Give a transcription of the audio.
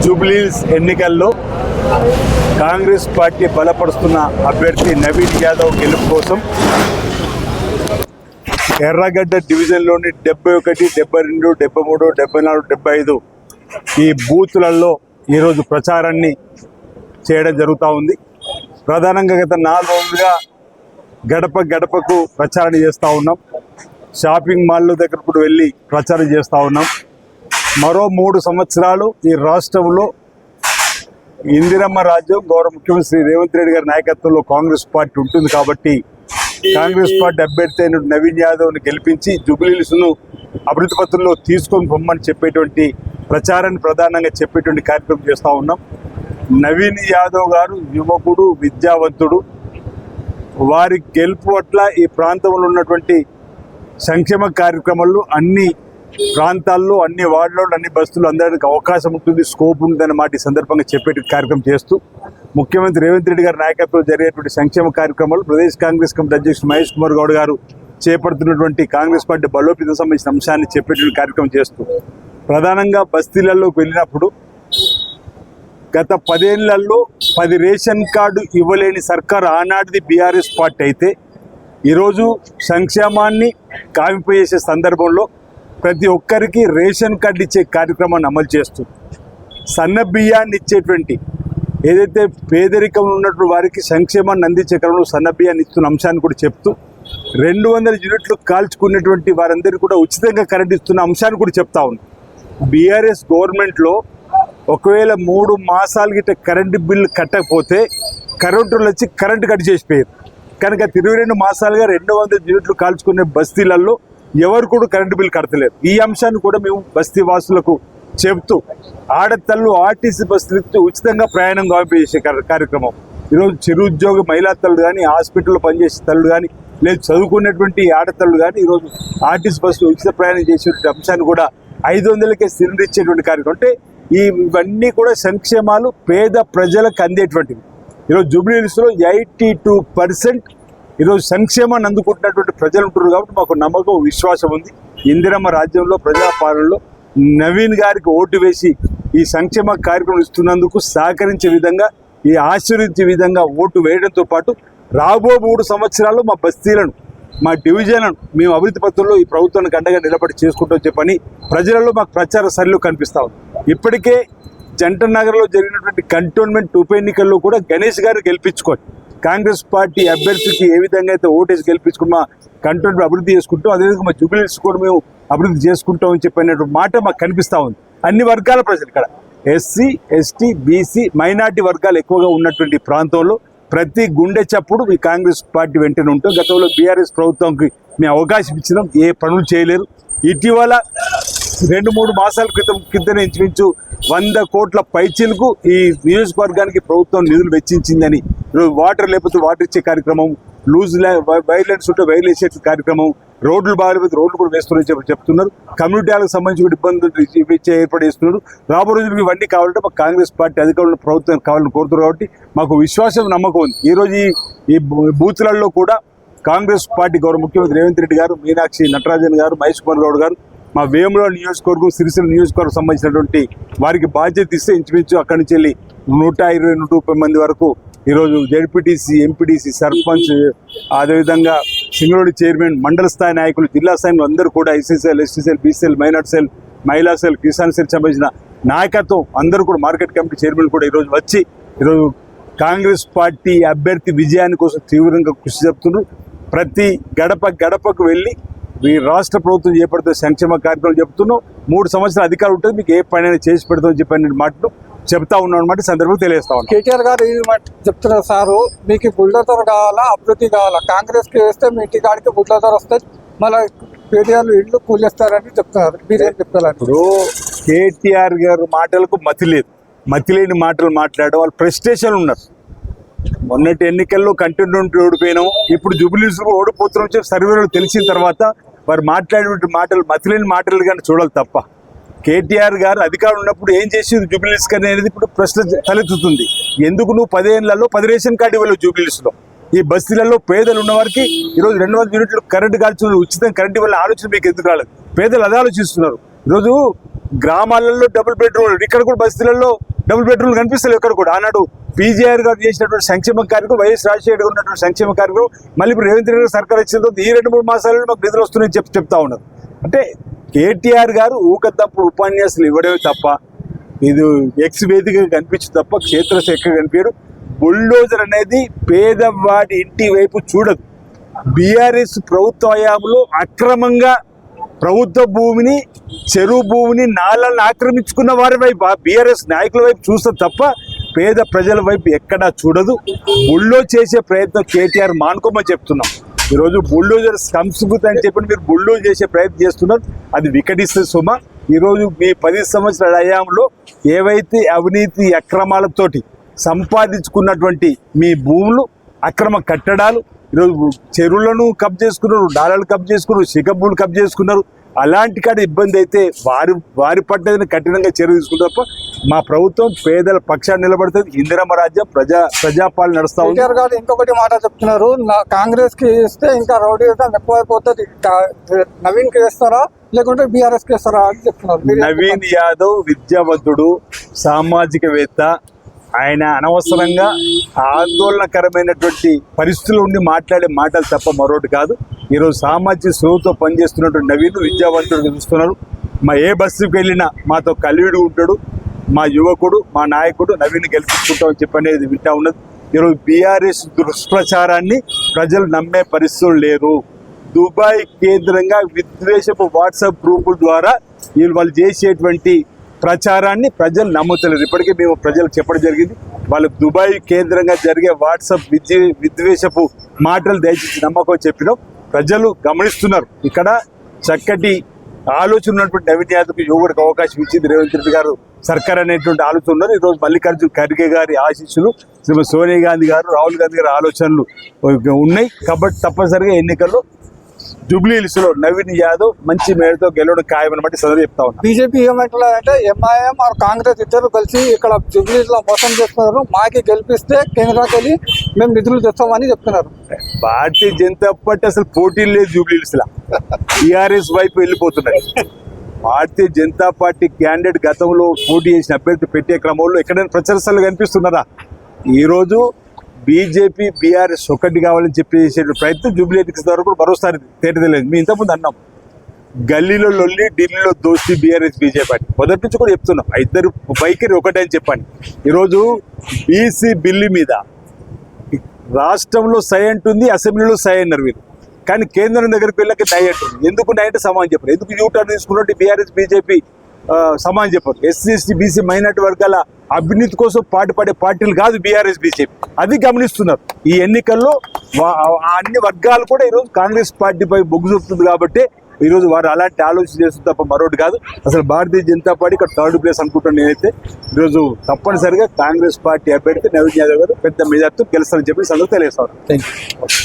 జూబ్లీహిల్స్ ఎన్నికల్లో కాంగ్రెస్ పార్టీ బలపరుస్తున్న అభ్యర్థి నవీన్ యాదవ్ గెలుపు కోసం ఎర్రగడ్డ డివిజన్లోని 71, 72, 73, 74, 75 ఈ బూతులలో ఈరోజు ప్రచారాన్ని చేయడం జరుగుతూ ఉంది. ప్రధానంగా గత 4 రోజులుగా గడప గడపకు ప్రచారం చేస్తూ ఉన్నాం. షాపింగ్ మాల్ దగ్గర కూడా వెళ్ళి ప్రచారం చేస్తూ ఉన్నాం. మరో 3 సంవత్సరాలు ఈ రాష్ట్రంలో ఇందిరమ్మ రాజ్యం గౌరవ ముఖ్యమంత్రి శ్రీ రేవంత్ రెడ్డి గారి నాయకత్వంలో కాంగ్రెస్ పార్టీ ఉంటుంది కాబట్టి కాంగ్రెస్ పార్టీ అభ్యర్థి అయిన నవీన్ యాదవ్ని గెలిపించి జూబ్లీహిల్స్ను అభివృద్ధి పత్రంలో తీసుకొని పొమ్మని చెప్పేటువంటి ప్రచారాన్ని ప్రధానంగా చెప్పేటువంటి కార్యక్రమం చేస్తూ ఉన్నాం. నవీన్ యాదవ్ గారు యువకుడు, విద్యావంతుడు. వారి గెలుపు పట్ల ఈ ప్రాంతంలో ఉన్నటువంటి సంక్షేమ కార్యక్రమాలు అన్ని ప్రాంతాల్లో, అన్ని వార్డుల్లో, అన్ని బస్సులు అందడానికి అవకాశం ఉంటుంది, స్కోప్ ఉంటుందన్న మాట ఈ సందర్భంగా చెప్పే కార్యక్రమం చేస్తూ ముఖ్యమంత్రి రేవంత్ రెడ్డి గారి నాయకత్వంలో జరిగేటువంటి సంక్షేమ కార్యక్రమాలు ప్రదేశ్ కాంగ్రెస్ కమిటీ అధ్యక్షుడు మహేష్ కుమార్ గౌడ్ గారు చేపడుతున్నటువంటి కాంగ్రెస్ పార్టీ బలోపేతం సంబంధించిన అంశాన్ని చెప్పేటువంటి కార్యక్రమం చేస్తూ ప్రధానంగా బస్తీలలోకి వెళ్ళినప్పుడు గత 10 ఏళ్లలో 10 రేషన్ కార్డు ఇవ్వలేని సర్కారు ఆనాటిది బీఆర్ఎస్ పార్టీ అయితే ఈరోజు సంక్షేమాన్ని కావింపజేసే సందర్భంలో ప్రతి ఒక్కరికి రేషన్ కార్డు ఇచ్చే కార్యక్రమాన్ని అమలు చేస్తూ సన్న బియ్యాన్ని ఇచ్చేటువంటి ఏదైతే పేదరికంలో ఉన్నటువంటి వారికి సంక్షేమాన్ని అందించే క్రమంలో సన్న బియ్యాన్ని ఇస్తున్న అంశాన్ని కూడా చెప్తూ 200 యూనిట్లు కాల్చుకున్నటువంటి వారందరికీ కూడా ఉచితంగా కరెంట్ ఇస్తున్న అంశాన్ని కూడా చెప్తా ఉంది. బీఆర్ఎస్ గవర్నమెంట్లో ఒకవేళ 3 మాసాలు గిట్ట కరెంటు బిల్లు కట్టకపోతే కరెంటులు వచ్చి కరెంటు కట్ చేసిపోయారు. కనుక 22 మాసాలుగా 200 యూనిట్లు కాల్చుకునే బస్తీలలో ఎవరు కూడా కరెంటు బిల్లు కడతలేరు. ఈ అంశాన్ని కూడా మేము బస్తీ వాసులకు చెబుతూ ఆడతల్లు ఆర్టీసీ బస్సులు ఉచితంగా ప్రయాణం చేసే కార్యక్రమం ఈరోజు చిరుద్యోగ మహిళా తల్లు కానీ, హాస్పిటల్లో పనిచేసే తల్లు కానీ, లేదు చదువుకున్నటువంటి ఆడతల్లు కానీ ఈరోజు ఆర్టీసీ బస్సులు ఉచిత ప్రయాణం చేసేటువంటి అంశాన్ని కూడా 500కే సిలిండర్ ఇచ్చేటువంటి కార్యక్రమం. అంటే ఇవన్నీ కూడా సంక్షేమాలు పేద ప్రజలకు అందేటువంటివి. ఈరోజు జూబ్లీహిల్స్లో 82% ఈరోజు సంక్షేమాన్ని అందుకుంటున్నటువంటి ప్రజలు ఉంటారు కాబట్టి మాకు నమ్మకం, విశ్వాసం ఉంది. ఇందిరమ్మ రాజ్యంలో ప్రజాపాలనలో నవీన్ గారికి ఓటు వేసి ఈ సంక్షేమ కార్యక్రమం ఇస్తున్నందుకు సహకరించే విధంగా, ఈ ఆశీర్వదించే విధంగా ఓటు వేయడంతో పాటు రాబో 3 సంవత్సరాలు మా బస్తీలను, మా డివిజన్లను మేము అభివృద్ధి పత్రంలో ఈ ప్రభుత్వానికి అండగా నిలబడి చేసుకుంటాం చెప్పని ప్రజలలో మాకు ప్రచార సరళిలో కనిపిస్తూ ఉంది. ఇప్పటికే జంట నగర్లో జరిగినటువంటి కంటోన్మెంట్ ఉప ఎన్నికల్లో కూడా గణేష్ గారు గెలిపించుకొని కాంగ్రెస్ పార్టీ అభ్యర్థికి ఏ విధంగా అయితే ఓటేసి గెలిపించుకుని మా కంటోన్మెంట్ అభివృద్ధి చేసుకుంటాం, అదేవిధంగా మా జూబ్లీహిల్స్ కూడా మేము అభివృద్ధి చేసుకుంటామని చెప్పినటువంటి మాట మాకు కనిపిస్తూ ఉంది. అన్ని వర్గాల ప్రజలు ఇక్కడ ఎస్సీ, ఎస్టీ, బీసీ, మైనార్టీ వర్గాలు ఎక్కువగా ఉన్నటువంటి ప్రాంతంలో ప్రతి గుండె చప్పుడు ఈ కాంగ్రెస్ పార్టీ వెంటనే ఉంటాం. గతంలో బీఆర్ఎస్ ప్రభుత్వంకి మేము అవకాశం ఇచ్చినాం, ఏ పనులు చేయలేరు. ఇటీవల 2-3 మాసాల క్రితం ఇంచుమించు 100 కోట్ల పైచీలకు ఈ నియోజకవర్గానికి ప్రభుత్వం నిధులు వెచ్చించిందని, వాటర్ లేకపోతే వాటర్ ఇచ్చే కార్యక్రమం, వైర్లెన్స్ ఉంటే వైర్లు వేసే కార్యక్రమం, రోడ్లు బాగాలేకపోతే రోడ్లు కూడా వేస్తున్నారని చెప్తున్నారు. కమ్యూనిటీలకు సంబంధించి కూడా ఇబ్బందులు ఏర్పాటు చేస్తున్నారు. రాబో రోజులకు ఇవన్నీ కావాలంటే మాకు కాంగ్రెస్ పార్టీ అధికారులు ప్రభుత్వం కావాలని కోరుతున్నారు కాబట్టి మాకు విశ్వాసం, నమ్మకం ఉంది. ఈరోజు ఈ బూత్లలో కూడా కాంగ్రెస్ పార్టీ గౌరవ ముఖ్యమంత్రి రేవంత్ రెడ్డి గారు, మీనాక్షి నటరాజన్ గారు, మహేష్ కుమార్ గౌడ్ గారు, మా వేముల నియోజకవర్గం, సిరిసిల్ల నియోజకవర్గం సంబంధించినటువంటి వారికి బాధ్యత ఇస్తే ఇంచుమించు అక్కడి నుంచి వెళ్ళి 120-130 మంది వరకు ఈరోజు జెడ్పీటీసీ, ఎంపీటీసీ, సర్పంచ్, అదేవిధంగా సింగరేణి చైర్మన్, మండల స్థాయి నాయకులు, జిల్లా స్థాయిలో అందరూ కూడా ఎస్సీసీఎల్, ఎస్టీసీఎల్, బీసీఎల్, మైనార్టీ సెల్, మహిళా సెల్, కిసాన్ సెల్ సంబంధించిన నాయకత్వం అందరూ కూడా, మార్కెట్ కమిటీ చైర్మన్ కూడా ఈరోజు వచ్చి ఈరోజు కాంగ్రెస్ పార్టీ అభ్యర్థి విజయాన్ని కోసం తీవ్రంగా కృషి చెప్తున్నారు. ప్రతి గడప గడపకు వెళ్ళి ఈ రాష్ట్ర ప్రభుత్వం చేపడుతున్న సంక్షేమ కార్యక్రమాలు చెప్తున్నాం. 3 సంవత్సరాల అధికారం ఉంటుంది, మీకు ఏ పనైనా చేసి పెడతామని చెప్పిన మాటలు చెప్తా ఉన్నాం అనమాట. సందర్భంగా తెలియజేస్తా ఉన్నాం. కేటీఆర్ గారు చెప్తున్నారు, సారు మీకు బుల్డోజర్ కావాలా, అభివృద్ధి కావాలా, కాంగ్రెస్కి వేస్తే మీ ఇంటి కాడికి బుల్డోజర్ వస్తే మళ్ళీ కేటీఆర్ ఇల్లు కూలేస్తారని చెప్తున్నారు. మీరేం చెప్తారు? ఇప్పుడు కేటీఆర్ గారు మాటలకు మతి లేదు, మతి లేని మాటలు మాట్లాడడం వాళ్ళు ప్రెస్టేషన్ ఉన్నారు. మొన్నటి ఎన్నికల్లో కంటెంట్ ఓడిపోయినాం, ఇప్పుడు జూబ్లీహిల్స్ ఓడిపోతున్నాం చెప్పి సర్వేలో తెలిసిన తర్వాత వారు మాట్లాడే మాటలు మతిలేని మాటలు కానీ చూడాలి తప్ప, కేటీఆర్ గారు అధికారం ఉన్నప్పుడు ఏం చేసేది జూబ్లీహిల్స్ కానీ అనేది ఇప్పుడు ప్రశ్న తలెత్తుతుంది. ఎందుకు నువ్వు 10 ఏళ్లలో 10 రేషన్ కార్డు ఇవ్వలేవు జూబ్లీహిల్స్లో? ఈ బస్తీలలో పేదలు ఉన్నవారికి ఈరోజు 200 యూనిట్లు కరెంటు కాల్చుకుని ఉచితంగా కరెంటు ఇవ్వాలని ఆలోచన మీకు ఎందుకు రాలేదు? పేదలు అదే ఆలోచిస్తున్నారు. ఈరోజు గ్రామాలలో డబుల్ బెడ్రూమ్, ఇక్కడ కూడా బస్తీలలో డబుల్ బెడ్రూమ్ కనిపిస్తలేవు ఎక్కడ కూడా. ఆనాడు పీజీఆర్ గారు చేసినటువంటి సంక్షేమ కార్యక్రమం, వైఎస్ రాజశేఖర్ గారు ఉన్నటువంటి సంక్షేమ కార్యక్రమం, మళ్ళీ ఇప్పుడు రేవంత్ రెడ్డి గారు సర్కార్ వచ్చిన తర్వాత ఈ 2-3 మాసాలలో మాకు నిధులు వస్తున్నాయని చెప్తా ఉన్నారు. అంటే కేటీఆర్ గారు ఊకతప్పుడు ఉపన్యాసాలు ఇవ్వడమే తప్ప, ఇది ఎక్స్ వేదికగా కనిపించదు తప్ప క్షేత్రస్థాయి ఎక్కడ కనిపించడు. బుల్డోజర్ అనేది పేదవాడి ఇంటి వైపు చూడదు. బీఆర్ఎస్ ప్రభుత్వ హయాంలో అక్రమంగా ప్రభుత్వ భూమిని, చెరువు భూమిని, నాళాలను ఆక్రమించుకున్న వారి వైపు, బీఆర్ఎస్ నాయకుల వైపు చూస్తుంది తప్ప పేద ప్రజల వైపు ఎక్కడా చూడదు. బుల్లో చేసే ప్రయత్నం కేటీఆర్ మానుకోమని చెప్తున్నాం. ఈరోజు బుల్డోజర్ సంస్కృతి అని చెప్పి మీరు బుల్లో చేసే ప్రయత్నం చేస్తున్నారు, అది వికటిస్తుంది సుమ. ఈరోజు మీ 10 సంవత్సరాల హయాంలో ఏవైతే అవినీతి అక్రమాలతోటి సంపాదించుకున్నటువంటి మీ భూములు, అక్రమ కట్టడాలు, ఈరోజు చెరువులను కబ్ చేసుకున్నారు, డాలాలు కబ్ చేసుకున్నారు, శిఖభూములు కబ్ చేసుకున్నారు. అలాంటి కాడ ఇబ్బంది అయితే వారి పట్టదని కఠినంగా చర్య తీసుకుంటారు తప్ప మా ప్రభుత్వం పేదల పక్షాన్ని నిలబడుతుంది. ఇందిరమ్మ రాజ్యం ప్రజాపాలన నడుస్తా ఉంది. కేటీఆర్ గారు ఇంకొకటి మాట చెప్తున్నారు, కాంగ్రెస్ కి ఇస్తే ఇంకా రౌడీజం ఎక్కువైపోతుంది, నవీన్ కి వేస్తారా లేకుంటే బీఆర్ఎస్ కి వేస్తారా అని చెప్తున్నారు. నవీన్ యాదవ్ విద్యావంతుడు, సామాజికవేత్త. ఆయన అనవసరంగా ఆందోళనకరమైనటువంటి పరిస్థితులు ఉండి మాట్లాడే మాటలు తప్ప మరొకటి కాదు. ఈరోజు సామాజిక స్పృహతో పనిచేస్తున్నటువంటి నవీన్ విద్యావంతుడు చూస్తున్నారు. మా ఏ బస్సుకి వెళ్ళినా మాతో కలివిడి ఉంటాడు, మా యువకుడు, మా నాయకుడు, నవీన్ గెలిపించుకుంటామని చెప్పనేది వింటా ఉన్నది. ఈరోజు బీఆర్ఎస్ దుష్ప్రచారాన్ని ప్రజలు నమ్మే పరిస్థితులు లేరు. దుబాయ్ కేంద్రంగా విద్వేషపు వాట్సాప్ గ్రూపుల ద్వారా వాళ్ళు చేసేటువంటి ప్రచారాన్ని ప్రజలు నమ్ముతలేరు. ఇప్పటికీ మేము ప్రజలకు చెప్పడం జరిగింది, వాళ్ళు దుబాయ్ కేంద్రంగా జరిగే వాట్సాప్ విద్వేషపు మాటలు దయచేసి నమ్మకం చెప్పినాం. ప్రజలు గమనిస్తున్నారు. ఇక్కడ చక్కటి ఆలోచన ఉన్నటువంటి నవీన్ యాదవ్కి యువకుడికి అవకాశం ఇచ్చింది రేవంత్ రెడ్డి గారు సర్కార్ అనేటువంటి ఆలోచన ఉన్నారు. ఈరోజు మల్లికార్జున ఖర్గే గారి ఆశీస్సులు, శ్రీమతి సోనియా గాంధీ గారు, రాహుల్ గాంధీ గారి ఆలోచనలు ఉన్నాయి. కాబట్టి తప్పనిసరిగా ఎన్నికల్లో జూబ్లీ హిల్స్ లో నవీన్ యాదవ్ మంచి మేరతో గెలవడం ఖాయమని బట్టి సదరు చెప్తా ఉన్నా. బీజేపీ ఏమంటారంటే ఎంఐఎం ఆర్ కాంగ్రెస్ ఇద్దరు కలిసి ఇక్కడ జూబ్లీస్ లో మోసం చేస్తున్నారు, మాకి గెలిపిస్తే కేంద్రానికి వెళ్ళి మేము నిధులు తెస్తామని చెప్తున్నారు. భారతీయ జనతా పార్టీ అసలు పోటీ లేదు జూబ్లీ హిల్స్ లా, టీఆర్ఎస్ వైపు వెళ్ళిపోతున్నారు. భారతీయ జనతా పార్టీ క్యాండిడేట్ గతంలో పోటీ చేసిన అభ్యర్థి పెట్టే క్రమంలో ఎక్కడైనా ప్రచారశాలలు కనిపిస్తున్నారా? ఈరోజు బీజేపీ బీఆర్ఎస్ ఒకటి కావాలని చెప్పేసే ప్రయత్నం జూబ్లీ హిల్స్ వరకు మరోసారి తేటదలేదు. మీ ఇంతకుముందు అన్నాం, గల్లీలో లొల్లి, ఢిల్లీలో దోస్తీ బీఆర్ఎస్ బీజేపీ అని మొదటి నుంచి కూడా చెప్తున్నాం. ఇద్దరు వైఖరి ఒకటే అని చెప్పండి. ఈరోజు బీసీ బిల్లు మీద రాష్ట్రంలో సై అంటుంది, అసెంబ్లీలో సై అన్నారు వీళ్ళు, కానీ కేంద్రం దగ్గరికి వెళ్ళక నై అంటుంది. ఎందుకు నై అంటే సమానం చెప్పారు, ఎందుకు యూటర్న్ తీసుకున్నట్టు బీఆర్ఎస్ బీజేపీ సమానం చెప్పారు. ఎస్సీ ఎస్టీ బీసీ మైనార్టీ వర్గాల అభివృద్ధి కోసం పాటుపడే పార్టీలు కాదు బీఆర్ఎస్ బీజేపీ, అది గమనిస్తున్నారు. ఈ ఎన్నికల్లో అన్ని వర్గాలు కూడా ఈరోజు కాంగ్రెస్ పార్టీపై మొగ్గు చూపుతుంది. కాబట్టి ఈరోజు వారు అలాంటి ఆలోచన చేస్తుంది తప్ప మరొకటి కాదు. అసలు భారతీయ జనతా పార్టీ ఇక్కడ 3rd ప్లేస్ అనుకుంటాను నేనైతే. ఈరోజు తప్పనిసరిగా కాంగ్రెస్ పార్టీ అభ్యర్థి నవీన్ యాదవ్ గారు పెద్ద మెజార్టీతో గెలుస్తారని చెప్పి సంగతి తెలియజేస్తారు. Thank you.